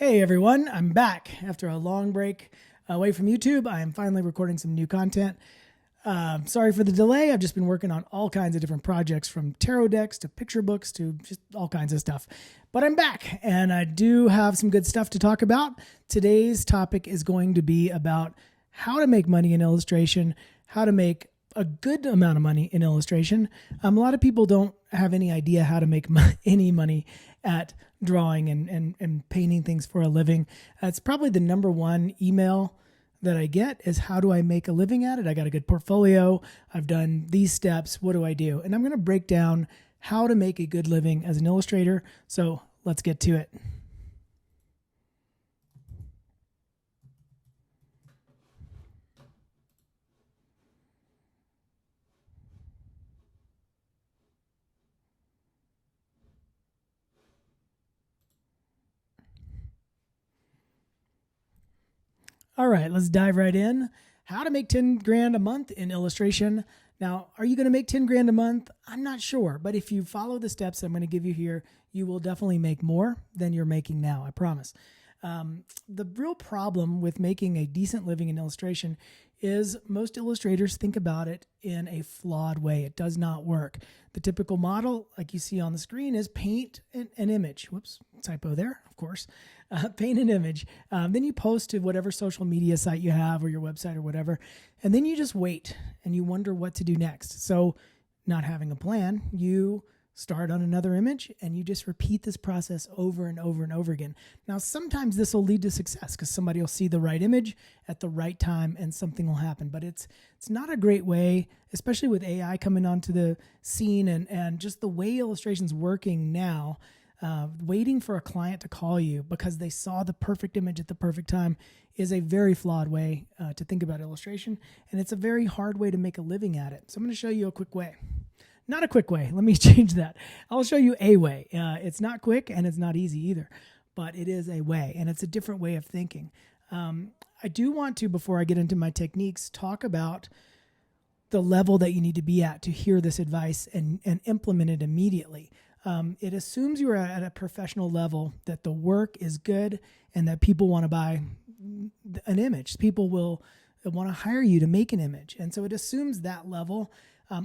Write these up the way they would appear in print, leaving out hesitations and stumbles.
Hey everyone, I'm back after a long break away from YouTube. I am finally recording some new content. Sorry for the delay. I've just been working on all kinds of different projects, from tarot decks to picture books to just all kinds of stuff. But I'm back and I do have some good stuff to talk about. Today's topic is going to be about how to make money in illustration, how to make a good amount of money in illustration. A lot of people don't have any idea how to make any money at drawing and painting things for a living. It's probably the number one email that I get is, how do I make a living at it? I got a good portfolio. I've done these steps. What do I do? And I'm going to break down how to make a good living as an illustrator. So let's get to it. All right, let's dive right in. How to make 10 grand a month in illustration. Now, are you going to make 10 grand a month? I'm not sure, but if you follow the steps I'm going to give you here, you will definitely make more than you're making now, I promise. The real problem with making a decent living in illustration is most illustrators think about it in a flawed way. It does not work. The typical model, like you see on the screen, is paint an image. Whoops, typo there, of course. Paint an image. Then you post to whatever social media site you have or your website or whatever. And then you just wait and you wonder what to do next. So not having a plan, you start on another image and you just repeat this process over and over and over again. Now, sometimes this will lead to success because somebody will see the right image at the right time and something will happen. But it's not a great way, especially with AI coming onto the scene and just the way illustration's working now. Waiting for a client to call you because they saw the perfect image at the perfect time is a very flawed way to think about illustration. And it's a very hard way to make a living at it. So I'm going to show you a quick way. Not a quick way. Let me change that. I'll show you a way. It's not quick and it's not easy either, but it is a way and it's a different way of thinking. I do want to, before I get into my techniques, talk about the level that you need to be at to hear this advice and implement it immediately. It assumes you're at a professional level, that the work is good and that people want to buy an image. People will want to hire you to make an image. And so it assumes that level.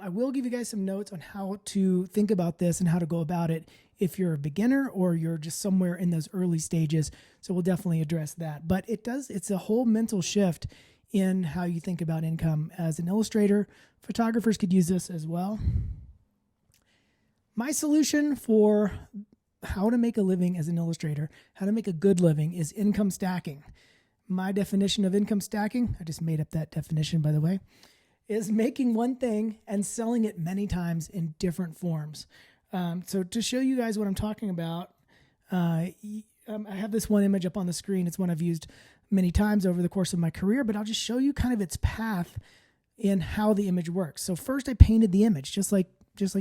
I will give you guys some notes on how to think about this and how to go about it if you're a beginner or you're just somewhere in those early stages. So we'll definitely address that. But it's a whole mental shift in how you think about income as an illustrator. Photographers could use this as well. My solution for how to make a living as an illustrator, how to make a good living, is income stacking. My definition of income stacking, I just made up that definition, by the way, is making one thing and selling it many times in different forms. So to show you guys what I'm talking about, I have this one image up on the screen. It's one I've used many times over the course of my career, but I'll just show you kind of its path in how the image works. So first I painted the image, just like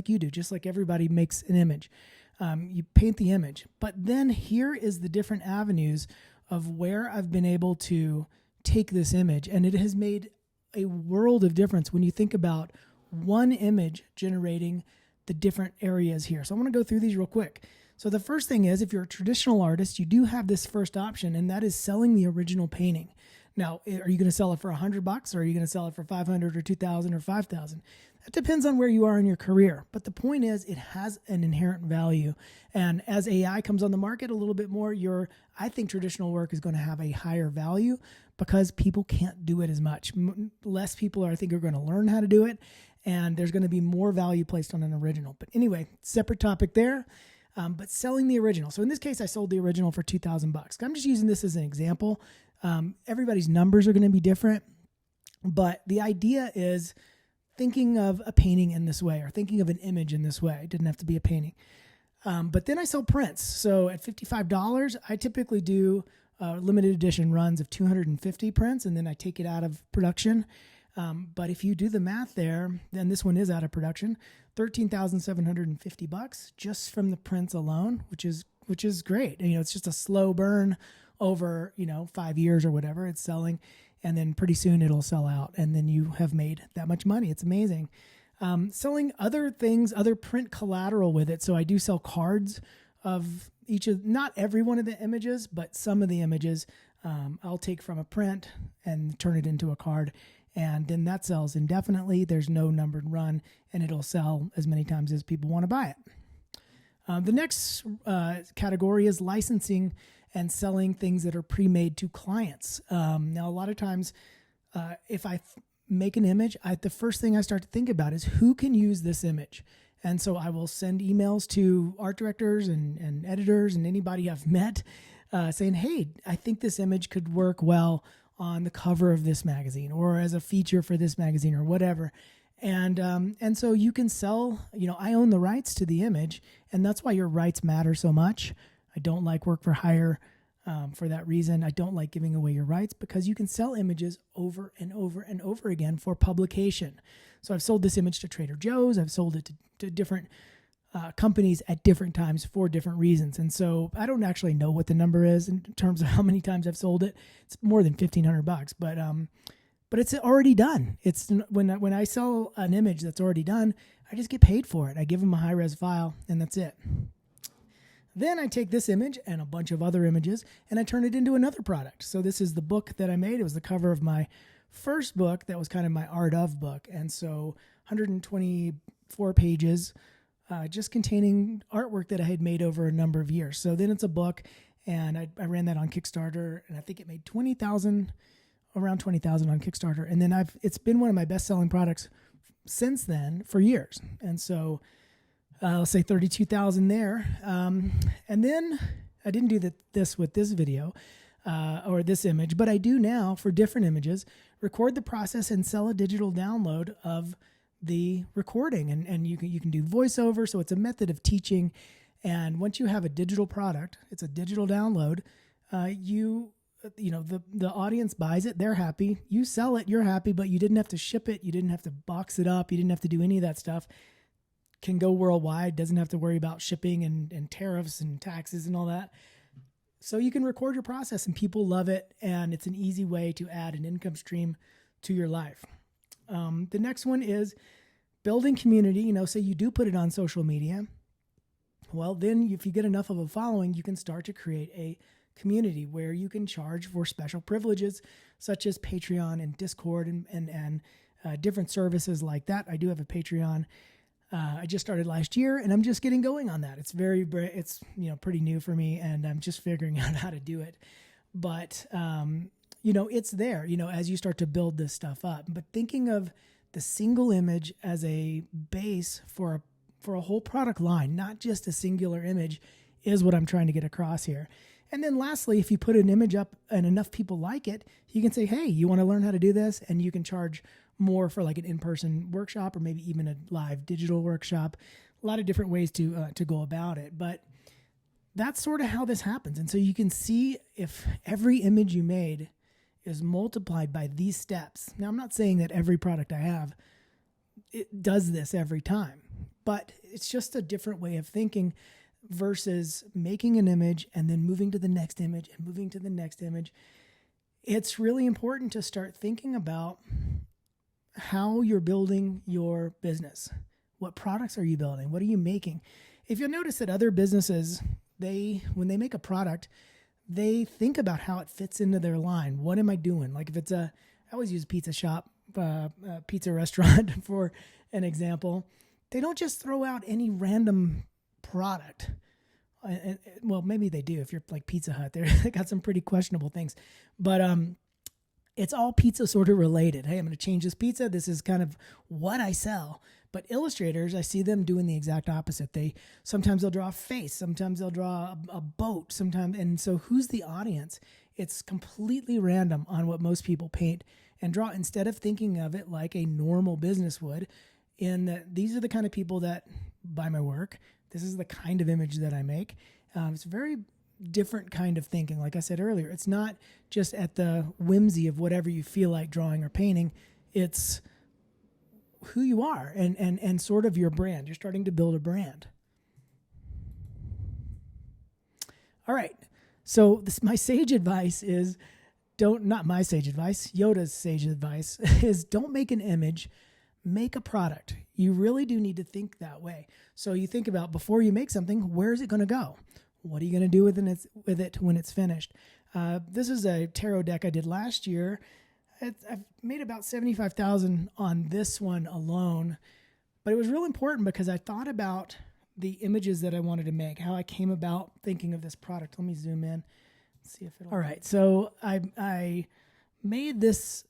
you do, just like everybody makes an image. You paint the image, but then here is the different avenues of where I've been able to take this image, and it has made a world of difference when you think about one image generating the different areas here. So I want to go through these real quick. So the first thing is, if you're a traditional artist, you do have this first option, and that is selling the original painting. Now, are you going to sell it for $100 or are you going to sell it for $500 or $2,000 or $5,000? That depends on where you are in your career. But the point is, it has an inherent value. And as AI comes on the market a little bit more, I think traditional work is going to have a higher value because people can't do it as much. Less people, I think, are going to learn how to do it. And there's going to be more value placed on an original. But anyway, separate topic there. But selling the original. So in this case, I sold the original for $2,000. I'm just using this as an example. Everybody's numbers are going to be different, but the idea is thinking of a painting in this way or thinking of an image in this way. It didn't have to be a painting. But then I sell prints. So at $55, I typically do limited edition runs of 250 prints, and then I take it out of production. But if you do the math there, then this one is out of production, $13,750 just from the prints alone, which is great. And, it's just a slow burn over, 5 years or whatever it's selling. And then pretty soon it'll sell out. And then you have made that much money. It's amazing. Selling other things, other print collateral with it. So I do sell cards of not every one of the images, but some of the images I'll take from a print and turn it into a card. And then that sells indefinitely. There's no numbered run, and it'll sell as many times as people want to buy it. The next category is licensing and selling things that are pre-made to clients. Now, a lot of times, if I make an image, the first thing I start to think about is who can use this image. And so I will send emails to art directors and editors and anybody I've met saying, hey, I think this image could work well on the cover of this magazine or as a feature for this magazine or whatever. And so you can sell, I own the rights to the image, and that's why your rights matter so much. I don't like work for hire for that reason. I don't like giving away your rights because you can sell images over and over and over again for publication. So I've sold this image to Trader Joe's. I've sold it to different companies at different times for different reasons. And so I don't actually know what the number is in terms of how many times I've sold it. It's more than $1,500, but it's already done. It's when I sell an image that's already done, I just get paid for it. I give them a high-res file, and that's it. Then I take this image and a bunch of other images, and I turn it into another product. So this is the book that I made. It was the cover of my first book that was kind of my art of book. And so 124 pages, just containing artwork that I had made over a number of years. So then it's a book, and I ran that on Kickstarter, and I think it made around 20,000 on Kickstarter. And then it's been one of my best-selling products since then for years. And so I'll say 32,000 there. And then I didn't do this with this video or this image, but I do now for different images, record the process and sell a digital download of the recording. And you can do voiceover. So it's a method of teaching. And once you have a digital product, it's a digital download, the audience buys it, they're happy. You sell it, you're happy, but you didn't have to ship it. You didn't have to box it up. You didn't have to do any of that stuff. Can go worldwide, doesn't have to worry about shipping and tariffs and taxes and all that. So you can record your process and people love it. And it's an easy way to add an income stream to your life. The next one is building community. Say you do put it on social media. Well, then if you get enough of a following, you can start to create a community where you can charge for special privileges such as Patreon and Discord and different services like that. I do have a Patreon. I just started last year and I'm just getting going on that. It's pretty new for me and I'm just figuring out how to do it. But, it's there, as you start to build this stuff up, but thinking of the single image as a base for a whole product line, not just a singular image, is what I'm trying to get across here. And then lastly, if you put an image up and enough people like it, you can say, hey, you want to learn how to do this? And you can charge more for like an in-person workshop or maybe even a live digital workshop. A lot of different ways to go about it. But that's sort of how this happens. And so you can see if every image you made is multiplied by these steps. Now, I'm not saying that every product I have, it does this every time, but it's just a different way of thinking versus making an image and then moving to the next image and moving to the next image. It's really important to start thinking about how you're building your business. What products are you building? What are you making? If you'll notice that other businesses, when they make a product, they think about how it fits into their line. What am I doing? Like if I always use pizza shop, pizza restaurant for an example. They don't just throw out any random product. Well, maybe they do. If you're like Pizza Hut, they got some pretty questionable things, but it's all pizza sort of related. Hey, I'm going to change this pizza. This is kind of what I sell. But illustrators, I see them doing the exact opposite. Sometimes they'll draw a face. Sometimes they'll draw a boat. Sometimes, and so who's the audience? It's completely random on what most people paint and draw. Instead of thinking of it like a normal business would, in that these are the kind of people that buy my work. This is the kind of image that I make. It's very different kind of thinking. Like I said earlier, it's not just at the whimsy of whatever you feel like drawing or painting. It's who you are and sort of your brand. You're starting to build a brand. All right. So my sage advice is not my sage advice, Yoda's sage advice is don't make an image, make a product. You really do need to think that way. So you think about, before you make something, where is it going to go? What are you going to do with it when it's finished? This is a tarot deck I did last year. I've made about $75,000 on this one alone, but it was real important because I thought about the images that I wanted to make, how I came about thinking of this product. Let me zoom in, see if it'll. All right, so I made these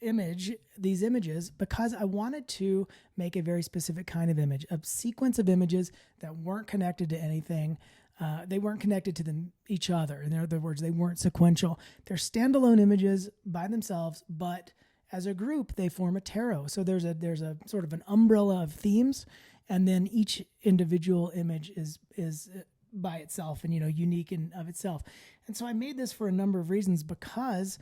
images because I wanted to make a very specific kind of image, a sequence of images that weren't connected to anything. They weren't connected to each other. In other words, they weren't sequential. They're standalone images by themselves, but as a group, they form a tarot. So there's a sort of an umbrella of themes, and then each individual image is by itself and unique in of itself. And so I made this for a number of reasons, because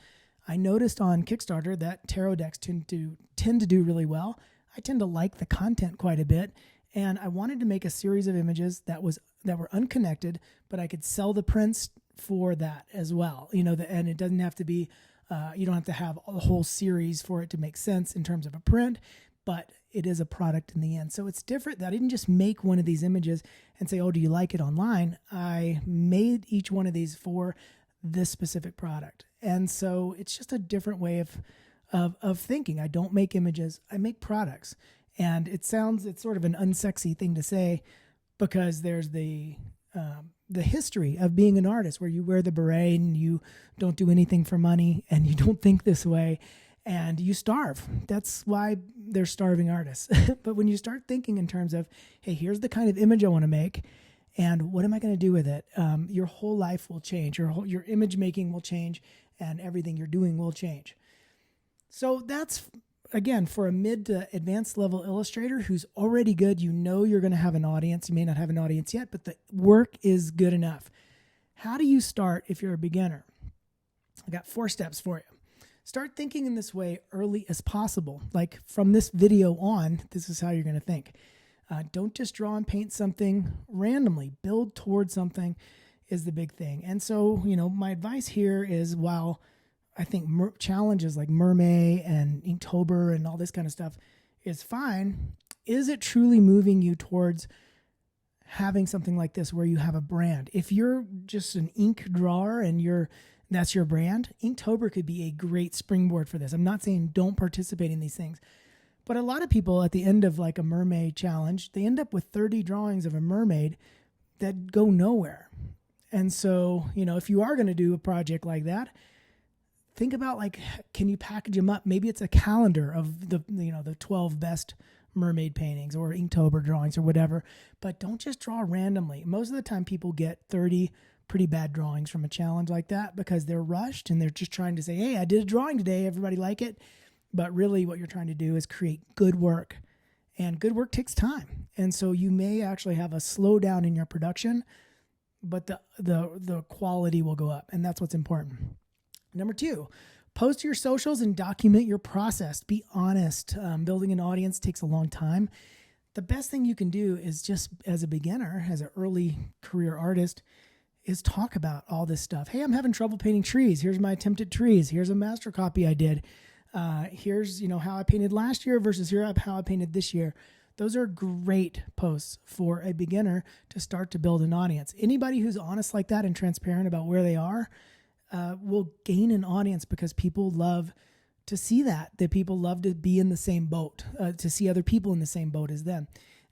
I noticed on Kickstarter that tarot decks tend to do really well. I tend to like the content quite a bit, and I wanted to make a series of images that were unconnected, but I could sell the prints for that as well. And it doesn't have to be, you don't have to have a whole series for it to make sense in terms of a print, but it is a product in the end. So it's different. That I didn't just make one of these images and say, oh, do you like it online? I made each one of these for this specific product. And so it's just a different way of thinking. I don't make images, I make products. And it's sort of an unsexy thing to say, because there's the history of being an artist, where you wear the beret and you don't do anything for money and you don't think this way and you starve. That's why they're starving artists. But when you start thinking in terms of, hey, here's the kind of image I want to make, and what am I going to do with it? Your whole life will change. Your image making will change, and everything you're doing will change. So that's, again, for a mid to advanced level illustrator who's already good. You're going to have an audience. You may not have an audience yet, but the work is good enough. How do you start if you're a beginner? I got 4 steps for you. Start thinking in this way early as possible. Like from this video on, this is how you're going to think. Don't just draw and paint something randomly. Build towards something is the big thing. And so, my advice here is, while I think challenges like Mermaid and Inktober and all this kind of stuff is fine, is it truly moving you towards having something like this where you have a brand? If you're just an ink drawer and that's your brand, Inktober could be a great springboard for this. I'm not saying don't participate in these things, but a lot of people at the end of like a mermaid challenge, they end up with 30 drawings of a mermaid that go nowhere. And so, if you are going to do a project like that, think about, like, can you package them up? Maybe it's a calendar of the 12 best mermaid paintings or Inktober drawings or whatever, but don't just draw randomly. Most of the time people get 30 pretty bad drawings from a challenge like that because they're rushed and they're just trying to say, hey, I did a drawing today, everybody like it. But really what you're trying to do is create good work, and good work takes time. And so you may actually have a slowdown in your production, but the quality will go up, and that's what's important. Number 2, post to your socials and document your process. Be honest. Building an audience takes a long time. The best thing you can do is, just as a beginner, as an early career artist, is talk about all this stuff. Hey, I'm having trouble painting trees. Here's my attempt at trees. Here's a master copy I did. Here's how I painted last year versus how I painted this year. Those are great posts for a beginner to start to build an audience. Anybody who's honest like that and transparent about where they are will gain an audience, because people love to see that people love to be in the same boat, to see other people in the same boat as them.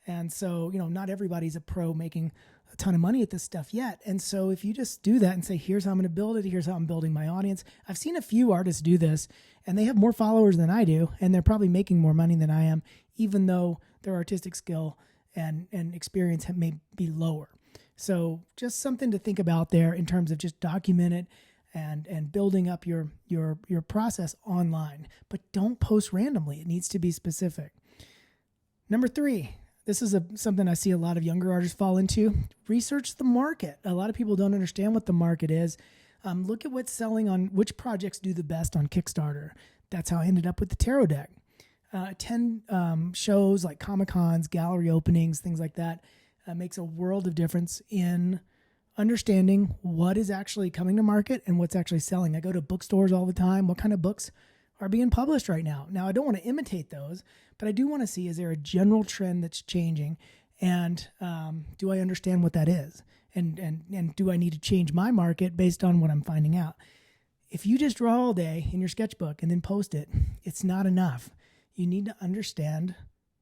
And so, not everybody's a pro making a ton of money at this stuff yet. And so if you just do that and say, here's how I'm going to build it, here's how I'm building my audience. I've seen a few artists do this, and they have more followers than I do, and they're probably making more money than I am, even though their artistic skill and experience may be lower. So just something to think about there in terms of just document it and building up your process online. But don't post randomly. It needs to be specific. Number 3, this is something I see a lot of younger artists fall into. Research the market. A lot of people don't understand what the market is. Look at what's selling on which projects do the best on Kickstarter. That's how I ended up with the tarot deck. Attend shows like Comic-Cons, gallery openings, things like that. Makes a world of difference in understanding what is actually coming to market and what's actually selling. I go to bookstores all the time. What kind of books are being published right now. Now, I don't want to imitate those, but I do want to see, is there a general trend that's changing? And do I understand what that is? And do I need to change my market based on what I'm finding out? If you just draw all day in your sketchbook and then post it, it's not enough. You need to understand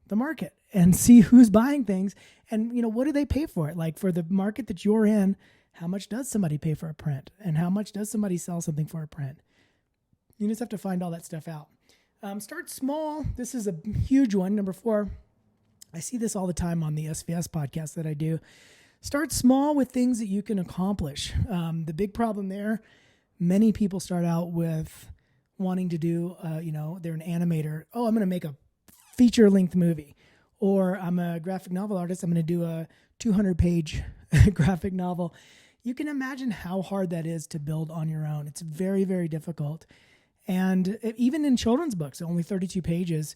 the market and see who's buying things and, what do they pay for it? Like for the market that you're in, how much does somebody pay for a print? And how much does somebody sell something for a print? You just have to find all that stuff out. Start small. This is a huge one. Number 4, I see this all the time on the SVS podcast that I do. Start small with things that you can accomplish. The big problem there, many people start out with wanting to do, they're an animator. Oh, I'm going to make a feature-length movie. Or I'm a graphic novel artist. I'm going to do a 200-page graphic novel. You can imagine how hard that is to build on your own. It's very, very difficult. And even in children's books, only 32 pages,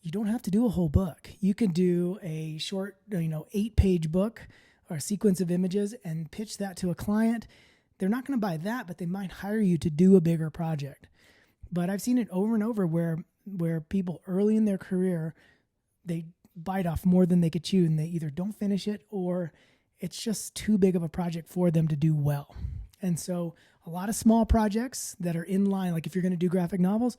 you don't have to do a whole book. You can do a short, 8-page book or a sequence of images and pitch that to a client. They're not going to buy that, but they might hire you to do a bigger project. But I've seen it over and over where people early in their career, they bite off more than they could chew, and they either don't finish it or it's just too big of a project for them to do well. And so a lot of small projects that are in line, like if you're going to do graphic novels,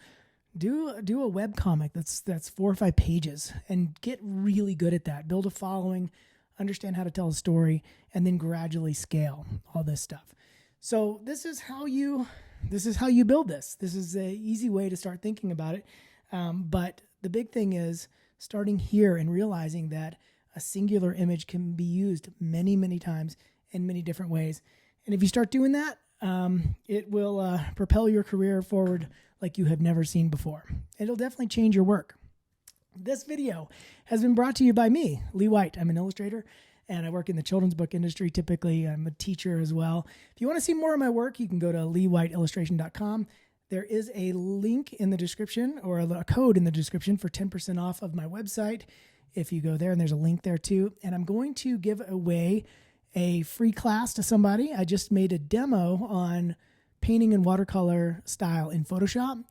do a web comic that's 4 or 5 pages and get really good at that. Build a following, understand how to tell a story, and then gradually scale all this stuff. So this is how you build this. This is an easy way to start thinking about it. But the big thing is starting here and realizing that a singular image can be used many, many times in many different ways. And if you start doing that, it will propel your career forward like you have never seen before. It'll definitely change your work. This video has been brought to you by me, Lee White. I'm an illustrator and I work in the children's book industry. Typically, I'm a teacher as well. If you want to see more of my work, you can go to leewhiteillustration.com. There is a link in the description or a code in the description for 10% off of my website. If you go there, and there's a link there too. And I'm going to give away a free class to somebody. I just made a demo on painting in watercolor style in Photoshop.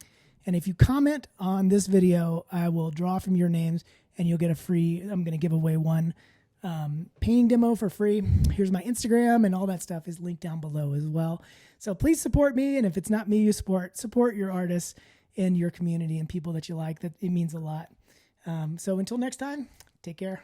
And if you comment on this video, I will draw from your names and you'll get I'm going to give away one painting demo for free. Here's my Instagram, and all that stuff is linked down below as well. So please support me. And if it's not me you support your artists in your community and people that you like. That it means a lot. So until next time, take care.